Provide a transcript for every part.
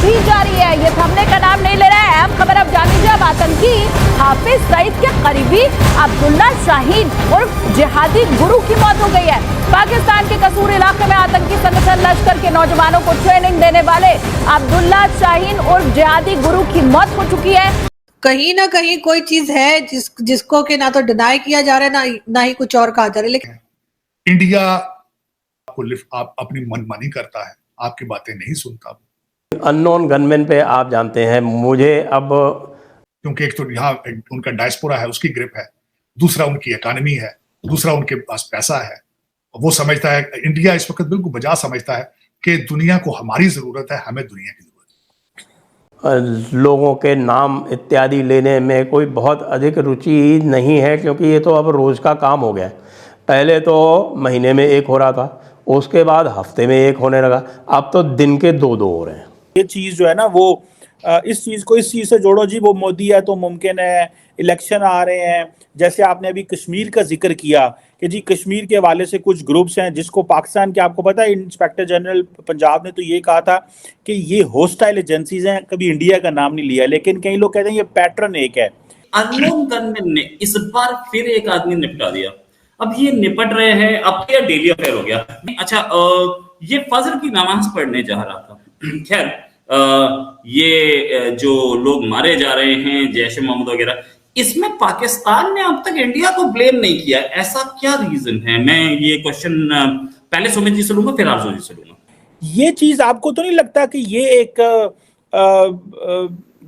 भी जारी है। ये थमने का नाम नहीं ले रहा है। अहम खबर अब जान लीजिए। अब आतंकी हाफिज सईद के करीबी अब्दुल्ला शाहीन और जिहादी गुरु की मौत हो गई है। पाकिस्तान के कसूर इलाके में आतंकी संगठन लश्कर के नौजवानों को ट्रेनिंग देने वाले अब्दुल्ला शाहीन और जिहादी गुरु की मौत हो चुकी है। कहीं ना कहीं कोई चीज है जिसको कि ना तो डिनाई किया जा रहा है ना ही कुछ और कहा जा रहा है। लेकिन इंडिया आप अपनी मनमानी करता है, आपकी बातें नहीं सुनता। अननोन गनमैन पे आप जानते हैं, मुझे अब क्योंकि एक तो यहाँ उनका डायस्पोरा है, उसकी ग्रिप है, दूसरा उनकी इकोनॉमी है, दूसरा उनके पास पैसा है। वो समझता है, इंडिया इस वक्त बिल्कुल बजा समझता है कि दुनिया को हमारी जरूरत है, हमें दुनिया की जरूरत है। लोगों के नाम इत्यादि लेने में कोई बहुत अधिक रुचि नहीं है, क्योंकि ये तो अब रोज का काम हो गया है। पहले तो महीने में एक हो रहा था, उसके बाद हफ्ते में एक होने लगा, अब तो दिन के दो हो रहे हैं। ये चीज़ जो है ना, वो इस चीज़ को इस चीज़ से जोड़ो जी, वो मोदी है तो मुमकिन है, इलेक्शन आ रहे हैं। जैसे आपने अभी कश्मीर का जिक्र किया कि जी कश्मीर के हवाले से कुछ ग्रुप्स हैं जिसको पाकिस्तान के, आपको पता है इंस्पेक्टर जनरल पंजाब ने तो ये कहा था कि ये होस्टाइल एजेंसीज हैं, कभी इंडिया का नाम नहीं लिया। लेकिन कई लोग कहते हैं ये पैटर्न एक है। अननोन गनमैन ने इस बार फिर एक आदमी निपटा दिया। अब ये निपट रहे हैं, अब तो ये डेली अफेयर हो गया। अच्छा, ये फजर की नमाज पढ़ने जा रहा था। खैर, ये जो लोग मारे जा रहे हैं, जैश ए मोहम्मद वगैरह, इसमें पाकिस्तान ने अब तक इंडिया को ब्लेम नहीं किया। ऐसा क्या रीजन है? मैं ये क्वेश्चन पहले सुमित जी से लूंगा, फिर आरजू जी से लूंगा। ये चीज आपको तो नहीं लगता कि ये एक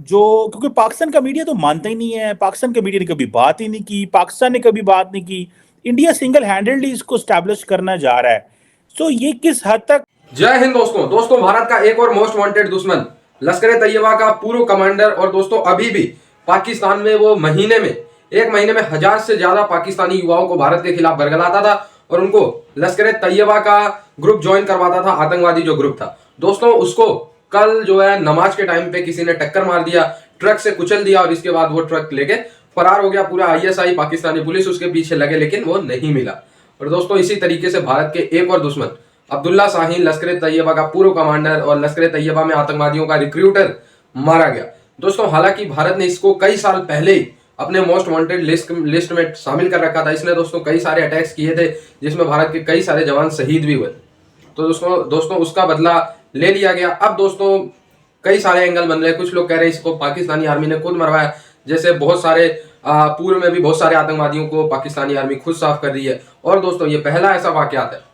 जो, क्योंकि पाकिस्तान का मीडिया तो मानता ही नहीं है, पाकिस्तान के मीडिया ने कभी बात ही नहीं की, पाकिस्तान ने कभी बात नहीं की, इंडिया सिंगल हैंडेडली इसको स्टैब्लिश करना जा रहा है। तो ये किस हद तक। जय हिंद दोस्तों, भारत का एक और मोस्ट वांटेड दुश्मन लश्कर तैयबा का पूर्व कमांडर, और दोस्तों अभी भी पाकिस्तान में वो एक महीने में 1000 से ज्यादा पाकिस्तानी युवाओं को भारत के खिलाफ बरगलाता था और उनको लश्कर तैयबा का ग्रुप ज्वाइन करवाता था, आतंकवादी जो ग्रुप था। दोस्तों उसको कल जो है नमाज के टाइम पे किसी ने टक्कर मार दिया, ट्रक से कुचल दिया, और इसके बाद वो ट्रक लेके फरार हो गया। पूरा ISI पाकिस्तानी पुलिस उसके पीछे लगे, लेकिन वो नहीं मिला। और दोस्तों इसी तरीके से भारत के एक और दुश्मन अब्दुल्ला शाहीन, लश्कर तैयबा का पूर्व कमांडर और लश्कर तैयबा में आतंकवादियों का रिक्रूटर, मारा गया। दोस्तों हालांकि भारत ने इसको कई साल पहले ही अपने मोस्ट वांटेड लिस्ट में शामिल कर रखा था। इसने दोस्तों कई सारे अटैक्स किए थे जिसमें भारत के कई सारे जवान शहीद भी हुए। तो दोस्तों उसका बदला ले लिया गया। अब दोस्तों कई सारे एंगल बन रहे हैं। कुछ लोग कह रहे हैं इसको पाकिस्तानी आर्मी ने खुद मरवाया, जैसे बहुत सारे पूर्व में भी बहुत सारे आतंकवादियों को पाकिस्तानी आर्मी खुद साफ कर रही है। और दोस्तों ये पहला ऐसा वाकयात है,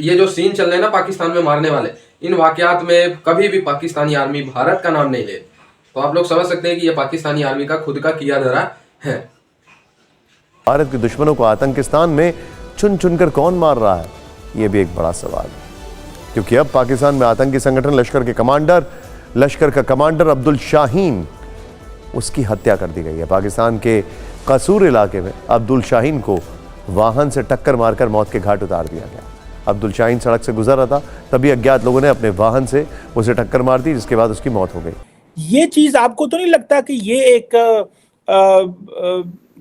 ये जो सीन चल रहे हैं ना पाकिस्तान में मारने वाले, इन वाकयात में कभी भी पाकिस्तानी आर्मी भारत का नाम नहीं ले। तो आप लोग समझ सकते हैं कि ये पाकिस्तानी आर्मी का खुद का किया धरा है। भारत के दुश्मनों को आतंकिस्तान में चुन चुनकर कौन मार रहा है, ये भी एक बड़ा सवाल है। क्योंकि अब पाकिस्तान में आतंकी संगठन लश्कर का कमांडर अब्दुल शाहीन, उसकी हत्या कर दी गई है। पाकिस्तान के कसूर इलाके में अब्दुल शाहीन को वाहन से टक्कर मारकर मौत के घाट उतार दिया गया। अब्दुल शाहीन सड़क से गुजर रहा था, तभी अज्ञात लोगों ने अपने वाहन से उसे टक्कर मार दी, जिसके बाद उसकी मौत हो गई। ये चीज आपको तो नहीं लगता कि ये एक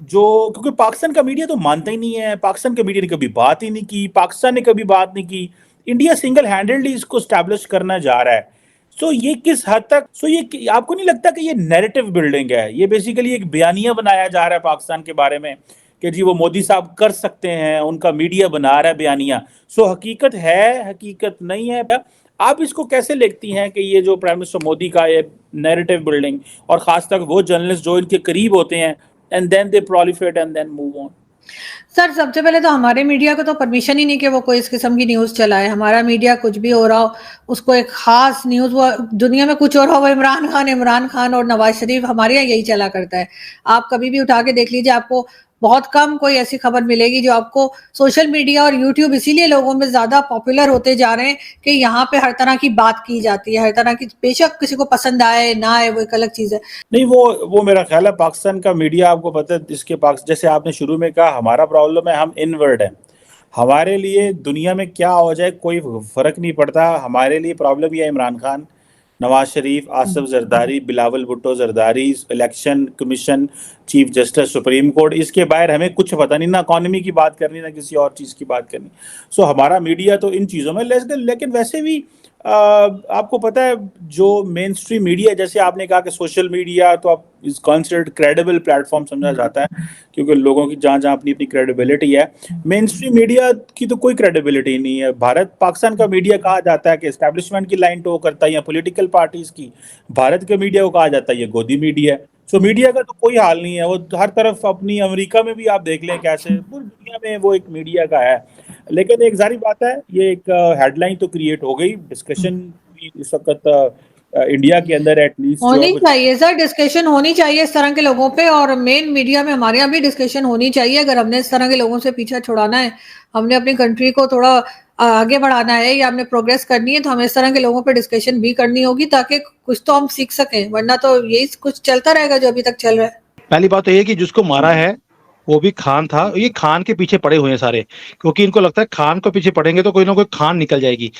जो, क्योंकि पाकिस्तान का मीडिया तो मानता ही नहीं है, पाकिस्तान के मीडिया ने कभी बात ही नहीं की, पाकिस्तान ने कभी बात नहीं की, इंडिया सिंगल हैंडेडली इसको स्टैब्लिश करना जा रहा है। सो ये किस हद तक, ये आपको नहीं लगता कि ये नैरेटिव बिल्डिंग है? ये बेसिकली एक बयानिया बनाया जा रहा है पाकिस्तान के बारे में कि जी वो मोदी साहब कर सकते हैं, उनका मीडिया बना रहा है बयानिया। सो हकीकत है, हकीकत नहीं है। आप इसको कैसे देखती हैं कि ये जो प्राइम मिनिस्टर मोदी का ये नैरेटिव बिल्डिंग, और खास तक वो जर्नलिस्ट जो इनके करीब होते हैं, and then they proliferate and then move on? Sir सबसे पहले तो हमारे मीडिया को तो परमिशन ही नहीं कि वो कोई इस किस्म की न्यूज चलाए। हमारा मीडिया कुछ भी हो रहा हो उसको एक खास न्यूज, वो दुनिया में कुछ और हो, वो इमरान खान और नवाज शरीफ, हमारे यहाँ यही चला करता है। आप कभी भी उठा के देख लीजिए, आपको बहुत कम कोई ऐसी खबर मिलेगी जो आपको सोशल मीडिया और यूट्यूब इसीलिए लोगों में ज्यादा पॉपुलर होते जा रहे हैं कि यहाँ पे हर तरह की बात की जाती है, हर तरह की, बेशक किसी को पसंद आए ना आए वो एक अलग चीज है। नहीं, वो मेरा ख्याल है पाकिस्तान का मीडिया, आपको पता है इसके पास, जैसे आपने शुरू में कहा हमारा प्रॉब्लम है, हम इनवर्ड हैं। हमारे लिए दुनिया में क्या हो जाए कोई फर्क नहीं पड़ता। हमारे लिए प्रॉब्लम यह Imran Khan, Nawaz Sharif, Asif Zardari, Bilawal Bhutto Zardari, election commission, chief justice supreme court, इसके बाहर हमें कुछ पता नहीं, ना इकॉनमी की बात करनी ना किसी और चीज़ की बात करनी। सो हमारा मीडिया तो इन चीज़ों में, लेकिन वैसे भी आपको पता है जो मेन स्ट्रीम मीडिया, जैसे आपने कहा कि सोशल मीडिया तो आप इज कंसिडर्ड क्रेडिबल प्लेटफॉर्म समझा जाता है, क्योंकि लोगों की जहाँ जहाँ अपनी अपनी क्रेडिबिलिटी है। मेन स्ट्रीम मीडिया की तो कोई क्रेडिबिलिटी नहीं है। भारत पाकिस्तान का मीडिया कहा जाता है कि एस्टेब्लिशमेंट की लाइन टो करता है, या पॉलिटिकल पार्टीज की। भारत के मीडिया को कहा जाता है ये गोदी मीडिया है। सो मीडिया का तो कोई हाल नहीं है, वो हर तरफ अपनी, अमेरिका में भी आप देख लें कैसे, पूरी दुनिया में वो एक मीडिया का है। लेकिन एक जारी बात है, ये एक हेडलाइन तो क्रिएट हो गई, डिस्कशन इस वक्त इंडिया के अंदर एटलीस्ट होनी चाहिए सर, डिस्कशन होनी चाहिए इस तरह के लोगों पे, और मेन मीडिया में हमारे यहाँ भी डिस्कशन होनी चाहिए। अगर हमने इस तरह के लोगों से पीछा छुड़ाना है, हमने अपनी कंट्री को थोड़ा आगे बढ़ाना है, या हमने प्रोग्रेस करनी है, तो हमें इस तरह के लोगों पे डिस्कशन भी करनी होगी, ताकि कुछ तो हम सीख सकें, वरना तो यही कुछ चलता रहेगा जो अभी तक चल रहा है। पहली बात तो ये कि जिसको मारा है वो भी खान था। ये खान के पीछे पड़े हुए हैं सारे, क्योंकि इनको लगता है खान को पीछे पड़ेंगे तो कोई ना कोई खान निकल जाएगी।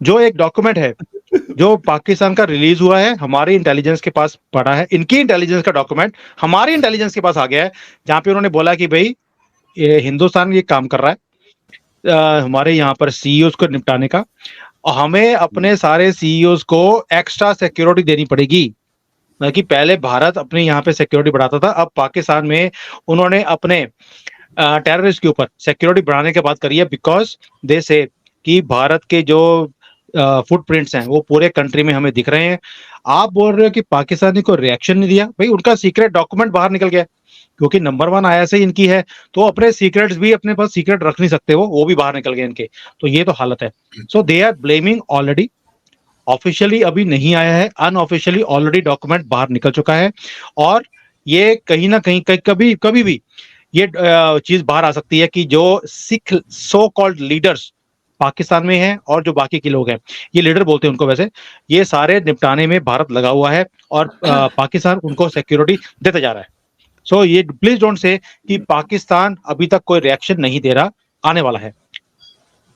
जो एक डॉक्यूमेंट है जो पाकिस्तान का रिलीज हुआ है, हमारी इंटेलिजेंस के पास पड़ा है, इनकी इंटेलिजेंस का डॉक्यूमेंट हमारी इंटेलिजेंस के पास आ गया है, जहां पे उन्होंने बोला कि भाई ये हिंदुस्तान ये काम कर रहा है हमारे यहाँ पर सीईओज को निपटाने का, और हमें अपने सारे सीईओज को एक्स्ट्रा सिक्योरिटी देनी पड़ेगी। कि पहले भारत अपने यहाँ पे सिक्योरिटी बढ़ाता था, अब पाकिस्तान में उन्होंने अपने टेररिस्ट के ऊपर सिक्योरिटी बढ़ाने की बात करी है, बिकॉज दे से कि भारत के जो फुटप्रिंट्स हैं वो पूरे कंट्री में हमें दिख रहे हैं। आप बोल रहे हो कि पाकिस्तानी को रिएक्शन नहीं दिया, भाई उनका सीक्रेट डॉक्यूमेंट बाहर निकल गया, क्योंकि नंबर 1 ISI इनकी है, तो अपने सीक्रेट्स भी अपने पास सीक्रेट रख नहीं सकते, वो भी बाहर निकल गए इनके। तो ये तो हालत है। So they are blaming already. Officially अभी नहीं आया है, अनऑफिशियली ऑलरेडी डॉक्यूमेंट बाहर निकल चुका है, और ये कहीं ना कहीं कभी भी ये चीज बाहर आ सकती है कि जो Sikh so called leaders Pakistan में हैं और जो बाकी के लोग हैं, ये लीडर बोलते हैं उनको, वैसे ये सारे निपटाने में भारत लगा हुआ है और पाकिस्तान उनको सिक्योरिटी देता जा रहा है। सो ये प्लीज डोंट से कि पाकिस्तान अभी तक कोई रिएक्शन नहीं दे रहा, आने वाला है।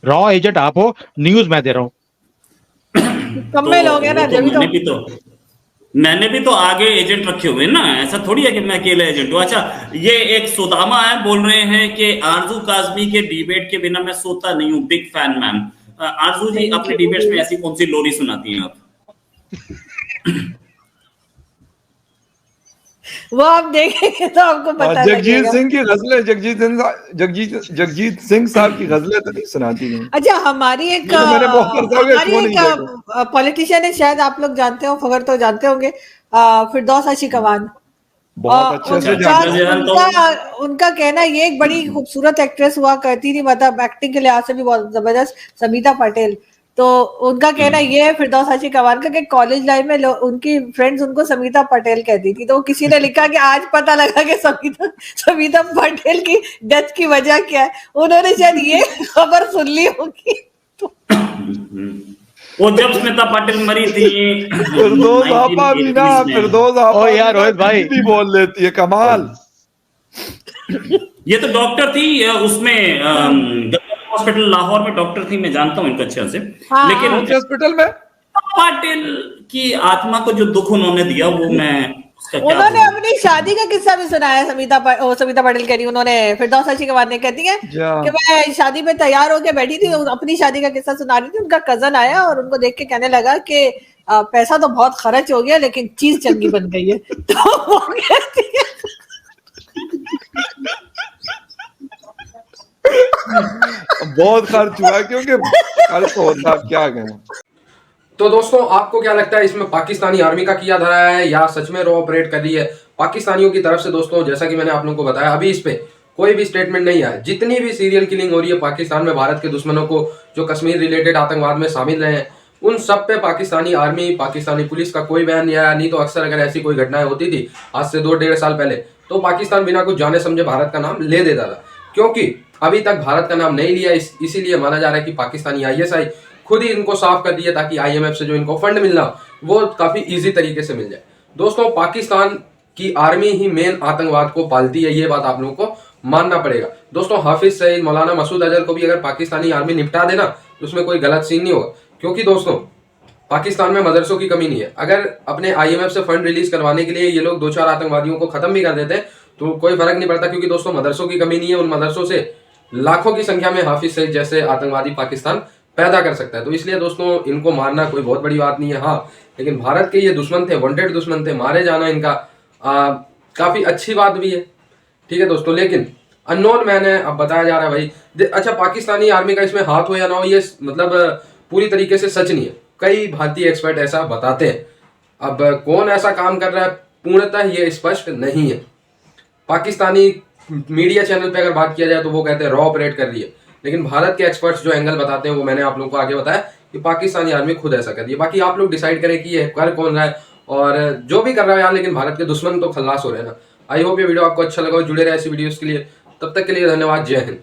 रॉ एजेंट आप हो, न्यूज मैं दे रहा हूँ। कम में लोग हैं ना, मैंने भी तो आगे एजेंट रखे हुए ना, ऐसा थोड़ी है कि मैं अकेले एजेंट हूँ। अच्छा, ये एक सुदामा है, बोल रहे हैं कि आरजू काजमी के डिबेट के बिना मैं सोता नहीं हूँ, बिग फैन मैम। आरजू जी, अपने डिबेट्स में ऐसी कौन सी लोरी सुनाती हैं आप? वो आप देखेंगे तो आपको पता जगजीत सिंह की गजलें, जगजीत सिंह साहब की गजलें तो नहीं सुनाती हैं। अच्छा, हमारी एक पॉलिटिशियन है, शायद आप लोग जानते हो, खबर तो जानते होंगे, फिरदौस आशिकवान। बहुत अच्छे से उनका कहना, ये एक बड़ी खूबसूरत एक्ट्रेस हुआ करती थी, मतलब एक्टिंग के लिहाज से भी बहुत जबरदस्त, समीता पटेल। तो उनका कहना ये है फिरदौस आशिकवान का कि कॉलेज लाइफ में उनकी फ्रेंड्स उनको समीता पटेल कहती थी। तो किसी ने लिखा कि आज पता लगा कि समीता पटेल की डेथ की वजह क्या है। उन्होंने शायद ये खबर सुन ली होगी। वो जब स्मिता पाटिल मरी थी, फिरदौस आपा भी ना, फिरदौस आपा यार रोहित भाई भी बोल लेती है, कमाल। ये तो डॉक्टर थी, उसमें हॉस्पिटल लाहौर में डॉक्टर थी, मैं जानता हूँ इनको अच्छे से। हाँ, लेकिन हॉस्पिटल में पाटिल की आत्मा को जो दुख उन्होंने दिया, वो मैं उन्होंने अपनी शादी का किस्सा भी सुनाया। समीता पटेल कह रही, उन्होंने फिरदौस आशिकवान ने कहती है कि मैं शादी में तैयार होकर बैठी थी, अपनी शादी का किस्सा सुना रही थी, उनका कजन आया और उनको देख के कहने लगा कि पैसा तो बहुत खर्च हो गया लेकिन चीज चंगी बन गई है। तो वो कहती है बहुत खर्च हुआ, क्योंकि खर्च होता, क्या कहना। तो दोस्तों, आपको क्या लगता है, इसमें पाकिस्तानी आर्मी का किया धरा है या सच में रॉ ऑपरेट कर रही है पाकिस्तानियों की तरफ से? दोस्तों, जैसा कि मैंने आप लोगों को बताया, अभी इस पे कोई भी स्टेटमेंट नहीं आया। जितनी भी सीरियल किलिंग हो रही है पाकिस्तान में भारत के दुश्मनों को, जो कश्मीर रिलेटेड आतंकवाद में शामिल रहे हैं, उन सब पे पाकिस्तानी आर्मी, पाकिस्तानी पुलिस का कोई बयान नहीं आया। नहीं तो अक्सर अगर ऐसी कोई घटनाएं होती थी आज से 2-1.5 साल पहले, तो पाकिस्तान बिना कुछ जाने समझे भारत का नाम ले देता था। क्योंकि अभी तक भारत का नाम नहीं लिया, इसीलिए माना जा रहा है कि पाकिस्तानी ISI खुद ही इनको साफ कर दिया, ताकि IMF से जो इनको फंड मिलना वो काफी इजी तरीके से मिल जाए। दोस्तों, पाकिस्तान की आर्मी ही मेन आतंकवाद को पालती है, ये बात आप लोगों को मानना पड़ेगा। दोस्तों, हाफिज सईद, मौलाना मसूद अजहर को भी अगर पाकिस्तानी आर्मी निपटा देना तो उसमें कोई गलत सीन नहीं होगा। क्योंकि दोस्तों, पाकिस्तान में मदरसों की कमी नहीं है। अगर अपने IMF से फंड रिलीज करवाने के लिए ये लोग 2-4 आतंकवादियों को खत्म भी कर देते हैं तो कोई फर्क नहीं पड़ता, क्योंकि दोस्तों मदरसों की कमी नहीं है। उन मदरसों से लाखों की संख्या में हाफिज सईद जैसे आतंकवादी पाकिस्तान पैदा कर सकता है। तो इसलिए दोस्तों इनको मारना कोई बहुत बड़ी बात नहीं है। हाँ, लेकिन भारत के ये दुश्मन थे, वांटेड दुश्मन थे, मारे जाना इनका काफी अच्छी बात भी है। ठीक है दोस्तों, लेकिन अननोन मैन है, अब बताया जा रहा है भाई। अच्छा, पाकिस्तानी आर्मी का इसमें हाथ हो या ना हो, ये मतलब पूरी तरीके से सच नहीं है। कई भारतीय एक्सपर्ट ऐसा बताते हैं। अब कौन ऐसा काम कर रहा है पूर्णतः ये स्पष्ट नहीं है। पाकिस्तानी मीडिया चैनल पे अगर बात किया जाए तो वो कहते हैं रॉ ऑपरेट कर रही है, लेकिन भारत के एक्सपर्ट्स जो एंगल बताते हैं वो मैंने आप लोगों को आगे बताया कि पाकिस्तानी आर्मी खुद ऐसा कर रही है। बाकी आप लोग डिसाइड करें कि ये कर कौन रहा है और जो भी कर रहा है यार, लेकिन भारत के दुश्मन तो खल्लास हो रहे हैं ना। आई होप ये वीडियो आपको अच्छा लगा, जुड़े रहे ऐसी वीडियोस के लिए। तब तक के लिए धन्यवाद, जय हिंद।